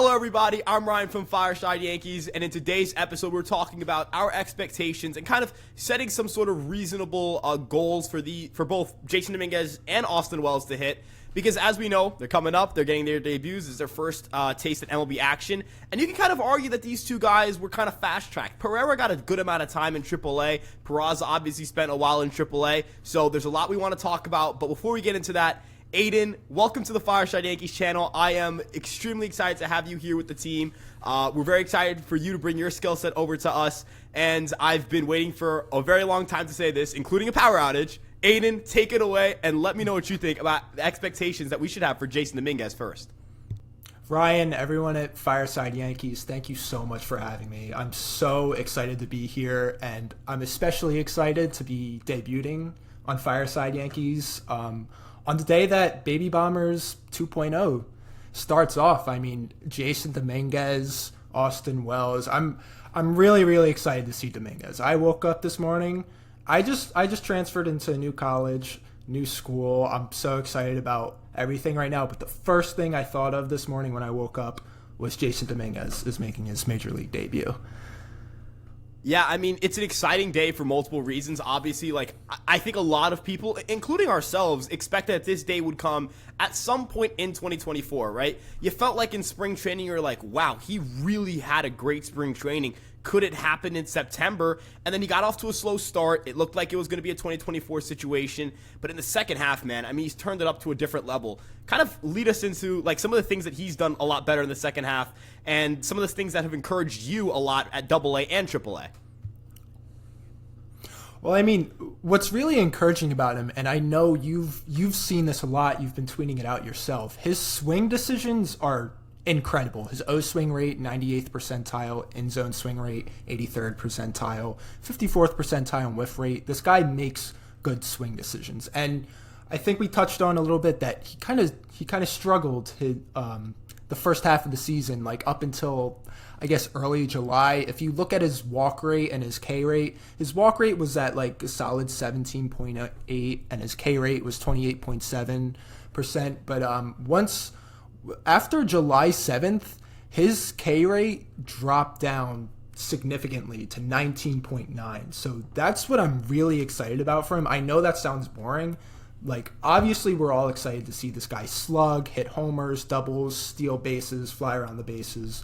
Hello, everybody. I'm Ryan from Fireside Yankees, and in today's episode, we're talking about our expectations and kind of setting some sort of reasonable goals for both Jason Dominguez and Austin Wells to hit. Because as we know, they're coming up, they're getting their debuts, it's their first taste at MLB action, and you can kind of argue that these two guys were kind of fast-tracked. Pereira got a good amount of time in AAA, Peraza obviously spent a while in AAA, so there's a lot we want to talk about, but before we get into that, Aiden, welcome to the Fireside Yankees channel. I am extremely excited to have you here with the team. We're very excited for you to bring your skill set over to us, and I've been waiting for a very long time to say this, including a power outage. Aiden, take it away and let me know what you think about the expectations that we should have for Jason Dominguez first. Ryan, everyone at Fireside Yankees, thank you so much for having me. I'm so excited to be here, and I'm especially excited to be debuting on Fireside Yankees on the day that Baby Bombers 2.0 starts off. I mean, Jason Dominguez, Austin Wells. I'm really, really excited to see Dominguez. I woke up this morning. I just transferred into a new college, new school. I'm so excited about everything right now. But the first thing I thought of this morning when I woke up was Jason Dominguez is making his major league debut. Yeah, I mean, it's an exciting day for multiple reasons. Obviously, I think a lot of people, including ourselves, expected that this day would come at some point in 2024, right? You felt like in spring training, you were like, wow, he really had a great spring training. Could it happen in September? And then he got off to a slow start. It looked like it was going to be a 2024 situation. But in the second half, man, I mean, he's turned it up to a different level. Kind of lead us into some of the things that he's done a lot better in the second half and some of the things that have encouraged you a lot at AA and AAA. Well, I mean, what's really encouraging about him, and I know you've seen this a lot, you've been tweeting it out yourself, his swing decisions are incredible. His O swing rate, 98th percentile, in zone swing rate, 83rd percentile, 54th percentile in whiff rate. This guy makes good swing decisions, and I think we touched on a little bit that he kind of struggled the first half of the season, up until I guess early July. If you look at his walk rate and his K rate, his walk rate was at a solid 17.8, and his K rate was 28.7%. But after July 7th, his K rate dropped down significantly to 19.9. So that's what I'm really excited about for him. I know that sounds boring. Obviously, we're all excited to see this guy slug, hit homers, doubles, steal bases, fly around the bases.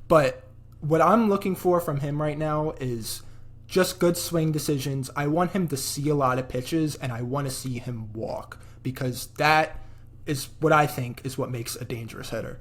But what I'm looking for from him right now is just good swing decisions. I want him to see a lot of pitches, and I want to see him walk, because that is what I think is what makes a dangerous hitter.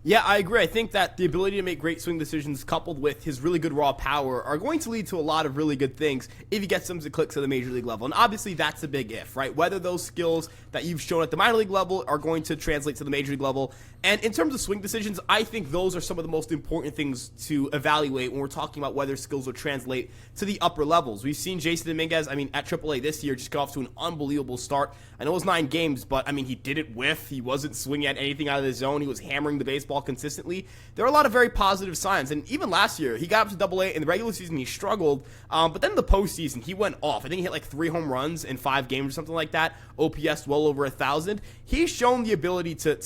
Yeah, I agree. I think that the ability to make great swing decisions coupled with his really good raw power are going to lead to a lot of really good things if he gets them to click to the major league level. And obviously that's a big if, right? Whether those skills that you've shown at the minor league level are going to translate to the major league level. And in terms of swing decisions, I think those are some of the most important things to evaluate when we're talking about whether skills will translate to the upper levels. We've seen Jason Dominguez, at AAA this year, just get off to an unbelievable start. I know it was 9 games, but he didn't whiff. He wasn't swinging at anything out of the zone. He was hammering the baseball consistently. There are a lot of very positive signs, and even last year he got up to AA. In the regular season he struggled, but then in the postseason he went off. I think he hit 3 home runs in 5 games or something like that. OPS well over 1,000. He's shown the ability to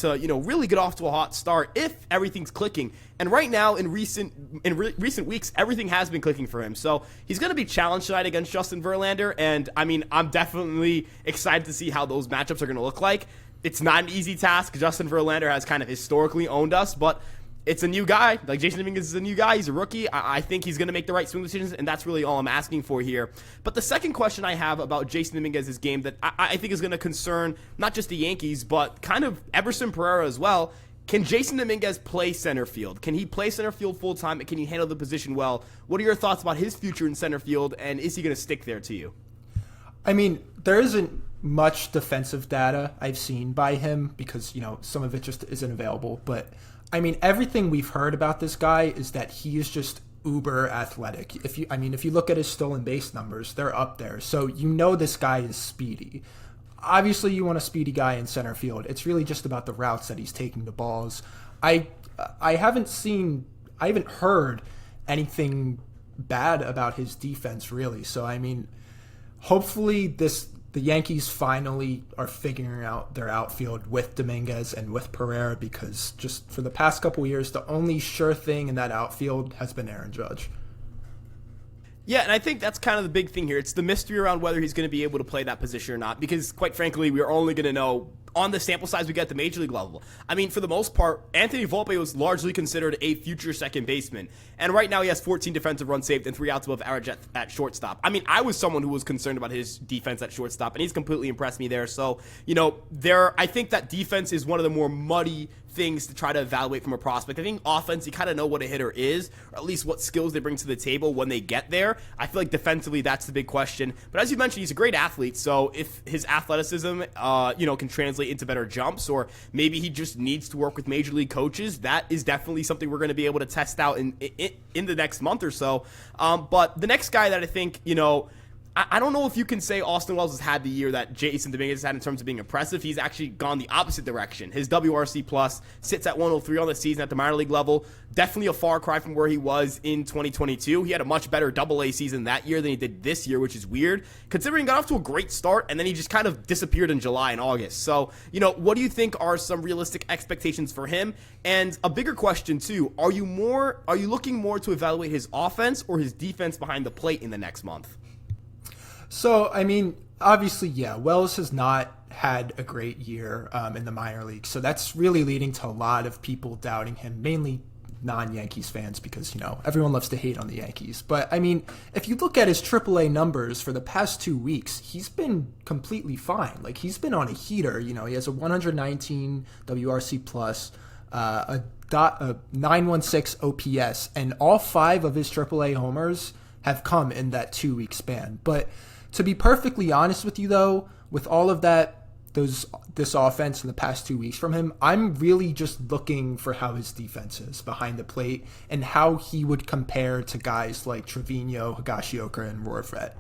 really get off to a hot start if everything's clicking. And right now in recent weeks everything has been clicking for him. So he's going to be challenged tonight against Justin Verlander, and I'm definitely excited to see how those matchups are going to look like. It's not an easy task. Justin Verlander has kind of historically owned us, but it's a new guy. Jason Dominguez is a new guy. He's a rookie. I think he's going to make the right swing decisions, and that's really all I'm asking for here. But the second question I have about Jason Dominguez's game that I think is going to concern not just the Yankees, but kind of Everson Pereira as well. Can Jason Dominguez play center field? Can he play center field full time, and can he handle the position well? What are your thoughts about his future in center field, and is he going to stick there to you? I mean, there isn't much defensive data I've seen by him because, some of it just isn't available. But, everything we've heard about this guy is that he is just uber athletic. If you look at his stolen base numbers, they're up there. So this guy is speedy. Obviously, you want a speedy guy in center field. It's really just about the routes that he's taking the balls. I haven't heard anything bad about his defense, really. So, hopefully this the Yankees finally are figuring out their outfield with Dominguez and with Pereira, because just for the past couple of years, the only sure thing in that outfield has been Aaron Judge. Yeah, and I think that's kind of the big thing here. It's the mystery around whether he's going to be able to play that position or not, because quite frankly, we're only going to know on the sample size we get at the major league level. I mean, for the most part, Anthony Volpe was largely considered a future second baseman, and right now he has 14 defensive runs saved and 3 outs above average at shortstop. I mean, I was someone who was concerned about his defense at shortstop, and he's completely impressed me there. So, I think that defense is one of the more muddy things to try to evaluate from a prospect. I think offense, you kind of know what a hitter is, or at least what skills they bring to the table when they get there. I feel like defensively, that's the big question. But as you mentioned, he's a great athlete, so if his athleticism, can translate into better jumps, or maybe he just needs to work with major league coaches, that is definitely something we're going to be able to test out in the next month or so. But the next guy that I think, I don't know if you can say Austin Wells has had the year that Jason Dominguez has had in terms of being impressive. He's actually gone the opposite direction. His WRC plus sits at 103 on the season at the minor league level. Definitely a far cry from where he was in 2022. He had a much better AA season that year than he did this year, which is weird, considering he got off to a great start and then he just kind of disappeared in July and August. So, what do you think are some realistic expectations for him? And a bigger question too, are you looking more to evaluate his offense or his defense behind the plate in the next month? So, I mean, obviously, yeah, Wells has not had a great year in the minor league. So that's really leading to a lot of people doubting him, mainly non-Yankees fans, because, everyone loves to hate on the Yankees. But, I mean, if you look at his AAA numbers for the past 2 weeks, he's been completely fine. Like, he's been on a heater. He has a 119 WRC plus, a 916 OPS, and all 5 of his AAA homers have come in that 2-week span. But to be perfectly honest with you, though, with all of this offense in the past 2 weeks from him, I'm really just looking for how his defense is behind the plate and how he would compare to guys like Trevino, Higashioka, and Rortvedt.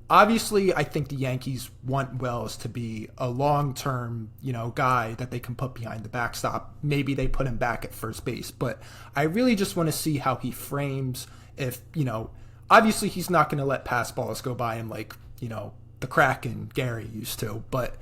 Obviously, I think the Yankees want Wells to be a long-term, guy that they can put behind the backstop. Maybe they put him back at first base, but I really just want to see how he frames if, obviously he's not going to let pass balls go by him like, the Kraken Gary used to. But,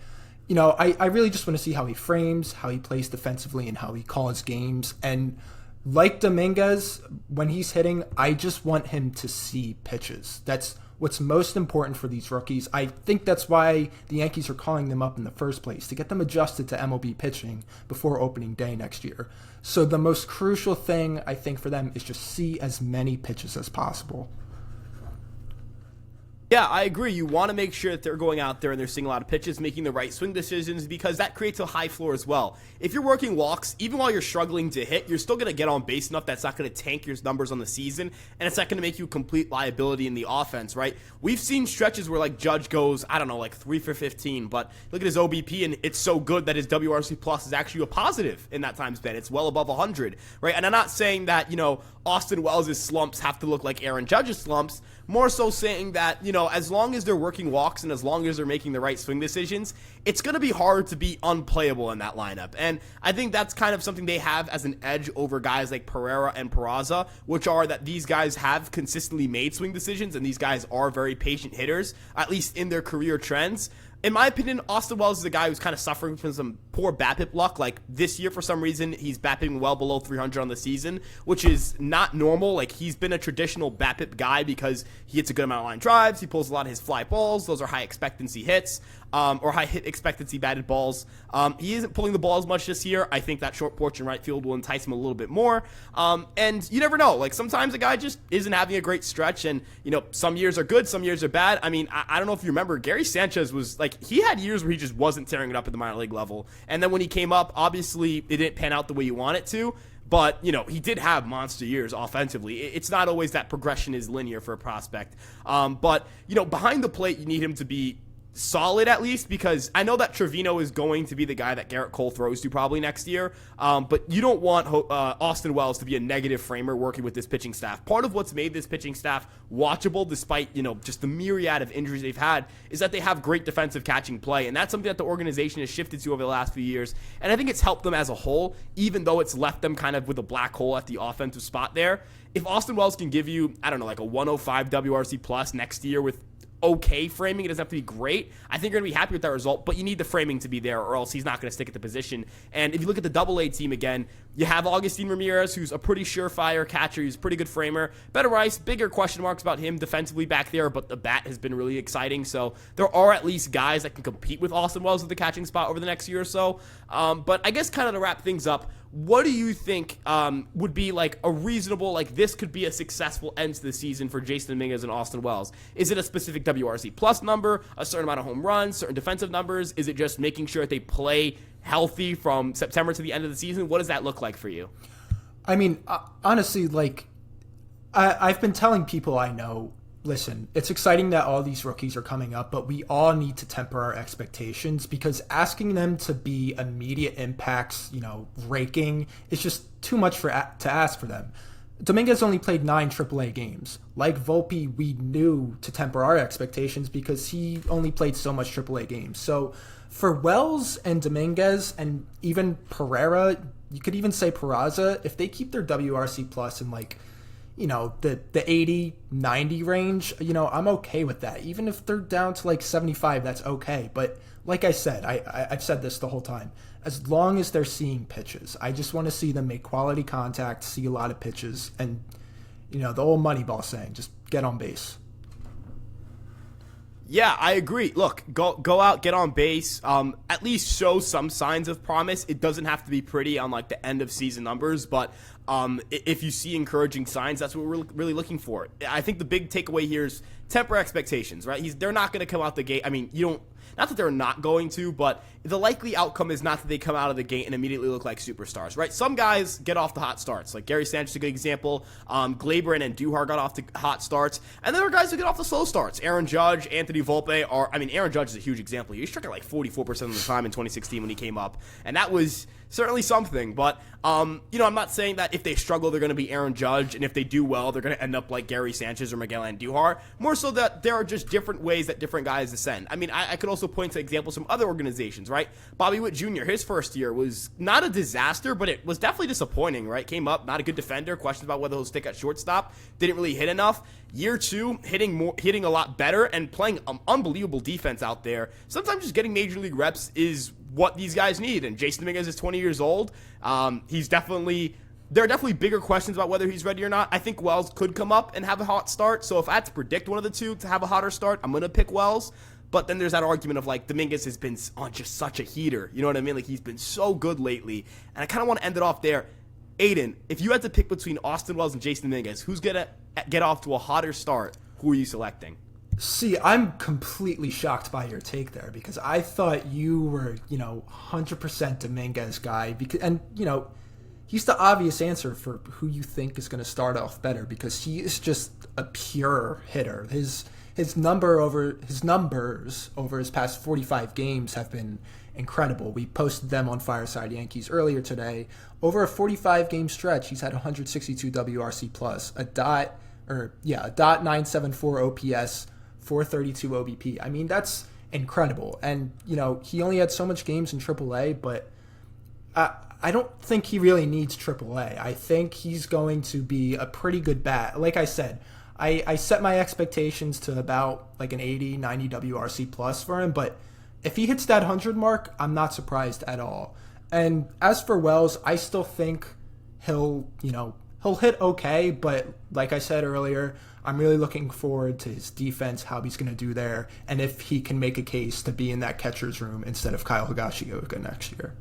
I really just want to see how he frames, how he plays defensively, and how he calls games. And like Dominguez, when he's hitting, I just want him to see pitches. That's what's most important for these rookies. I think that's why the Yankees are calling them up in the first place, to get them adjusted to MLB pitching before opening day next year. So the most crucial thing, I think, for them is just see as many pitches as possible. Yeah, I agree. You want to make sure that they're going out there and they're seeing a lot of pitches, making the right swing decisions, because that creates a high floor as well. If you're working walks, even while you're struggling to hit, you're still going to get on base enough that's not going to tank your numbers on the season, and it's not going to make you a complete liability in the offense, right? We've seen stretches where, Judge goes, 3 for 15, but look at his OBP, and it's so good that his WRC plus is actually a positive in that time span. It's well above 100, right? And I'm not saying that, Austin Wells' slumps have to look like Aaron Judge's slumps, more so saying that, as long as they're working walks and as long as they're making the right swing decisions, it's going to be hard to be unplayable in that lineup. And I think that's kind of something they have as an edge over guys like Pereira and Peraza, which are that these guys have consistently made swing decisions and these guys are very patient hitters, at least in their career trends. In my opinion, Austin Wells is a guy who's kind of suffering from some poor BABIP luck. Like this year, for some reason, he's BABIPing well below 300 on the season, which is not normal. Like he's been a traditional BABIP guy because he hits a good amount of line drives. He pulls a lot of his fly balls. Those are high expectancy hits. Or high hit expectancy batted balls. He isn't pulling the ball as much this year. I think that short porch in right field will entice him a little bit more. And you never know. Like sometimes a guy just isn't having a great stretch, and some years are good, some years are bad. I mean, I don't know if you remember, Gary Sanchez was he had years where he just wasn't tearing it up at the minor league level, and then when he came up, obviously it didn't pan out the way you want it to. But, he did have monster years offensively. It's not always that progression is linear for a prospect. But behind the plate, you need him to be solid at least, because I know that Trevino is going to be the guy that Garrett Cole throws to probably next year, but you don't want Austin Wells to be a negative framer working with this pitching staff. Part of what's made this pitching staff watchable, despite just the myriad of injuries they've had, is that they have great defensive catching play, and that's something that the organization has shifted to over the last few years, and I think it's helped them as a whole, even though it's left them kind of with a black hole at the offensive spot there. If Austin Wells can give you, like a 105 WRC plus next year with okay framing. It doesn't have to be great. I think you're going to be happy with that result, but you need the framing to be there or else he's not going to stick at the position. And if you look at the Double-A team again, you have Augustin Ramirez, who's a pretty surefire catcher. He's a pretty good framer. Better Rice, bigger question marks about him defensively back there, but the bat has been really exciting. So there are at least guys that can compete with Austin Wells at the catching spot over the next year or so. But I guess kind of to wrap things up, what do you think would be like a reasonable, like this could be a successful end to the season for Jason Dominguez and Austin Wells? Is it a specific WRC plus number, a certain amount of home runs, certain defensive numbers? Is it just making sure that they play healthy from September to the end of the season? What does that look like for you? I mean, honestly, like I've been telling people I know, listen, it's exciting that all these rookies are coming up, but we all need to temper our expectations because asking them to be immediate impacts, raking, is just too much to ask for them. Dominguez only played 9 AAA games. Like Volpe, we knew to temper our expectations because he only played so much AAA games. So for Wells and Dominguez and even Pereira, you could even say Peraza, if they keep their WRC plus in the 80, 90 range, I'm okay with that. Even if they're down to 75, that's okay. But like I said, I've said this the whole time. As long as they're seeing pitches, I just want to see them make quality contact, see a lot of pitches, and, the old Moneyball saying, just get on base. Yeah, I agree. Look, go out, get on base, at least show some signs of promise. It doesn't have to be pretty on the end of season numbers, but if you see encouraging signs, that's what we're really looking for. I think the big takeaway here is temper expectations, right? They're not going to come out the gate. I mean, not that they're not going to, but the likely outcome is not that they come out of the gate and immediately look like superstars, right? Some guys get off the hot starts, like Gary Sanchez is a good example. Glaber and Andujar got off the hot starts, and there are guys who get off the slow starts. Aaron Judge, Anthony Volpe Aaron Judge is a huge example. He struck at 44% of the time in 2016 when he came up, and that was certainly something. But I'm not saying that if they struggle, they're going to be Aaron Judge, and if they do well, they're going to end up like Gary Sanchez or Miguel Andujar. More so that there are just different ways that different guys ascend. I mean, I could also point to examples from other organizations, right? Bobby Witt Jr., his first year was not a disaster, but it was definitely disappointing, right? Came up, not a good defender, questions about whether he'll stick at shortstop, didn't really hit enough. Year 2, hitting a lot better and playing unbelievable defense out there. Sometimes just getting major league reps is what these guys need, and Jason Dominguez is 20 years old. There are definitely bigger questions about whether he's ready or not. I think Wells could come up and have a hot start, so if I had to predict one of the two to have a hotter start, I'm going to pick Wells. But then there's that argument of Dominguez has been on just such a heater. You know what I mean? He's been so good lately. And I kind of want to end it off there. Aiden, if you had to pick between Austin Wells and Jason Dominguez, who's going to get off to a hotter start? Who are you selecting? See, I'm completely shocked by your take there because I thought you were, 100% Dominguez guy. And he's the obvious answer for who you think is going to start off better because he is just a pure hitter. His numbers over his past 45 games have been incredible. We posted them on Fireside Yankees earlier today. Over a 45-game stretch, he's had 162 WRC plus, a .974 OPS, 432 OBP. I mean, that's incredible. And, he only had so much games in AAA, but I don't think he really needs AAA. I think he's going to be a pretty good bat. Like I said, I set my expectations to about an 80, 90 WRC plus for him, but if he hits that 100 mark, I'm not surprised at all. And as for Wells, I still think he'll hit okay, but like I said earlier, I'm really looking forward to his defense, how he's going to do there, and if he can make a case to be in that catcher's room instead of Kyle Higashioka next year.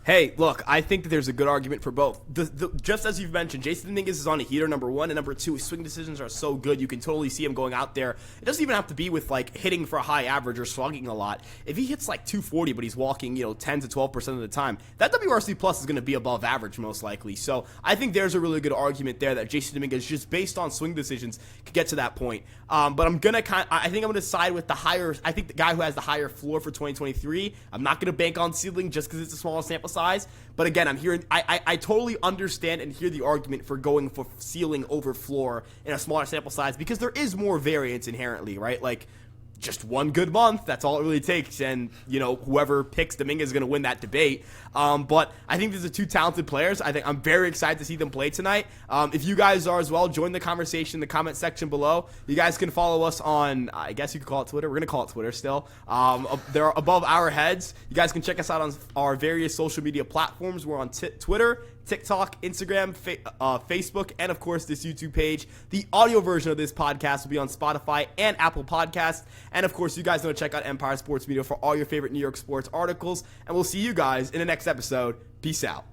Hey, look, I think that there's a good argument for both. Just as you've mentioned, Jason Dominguez is on a heater, number one, and number two, his swing decisions are so good. You can totally see him going out there. It doesn't even have to be with hitting for a high average or slugging a lot. If he hits 240, but he's walking 10 to 12% of the time, that WRC plus is going to be above average most likely. So I think there's a really good argument there that Jason Dominguez, just based on swing decisions, could get to that point. But I think I'm gonna side with the higher. I think the guy who has the higher floor for 2023. I'm not gonna bank on ceiling just because it's a smaller sample size. But again, I'm hearing. I totally understand and hear the argument for going for ceiling over floor in a smaller sample size because there is more variance inherently, right? just one good month. That's all it really takes. And, whoever picks Dominguez is going to win that debate. But I think these are two talented players. I think I'm very excited to see them play tonight. If you guys are as well, join the conversation in the comment section below. You guys can follow us on, I guess you could call it Twitter. We're going to call it Twitter still. They're above our heads. You guys can check us out on our various social media platforms. We're on Twitter, TikTok, Instagram, Facebook, and of course this YouTube page. The audio version of this podcast will be on Spotify and Apple Podcasts. And of course, you guys know to check out Empire Sports Media for all your favorite New York sports articles. And we'll see you guys in the next episode. Peace out.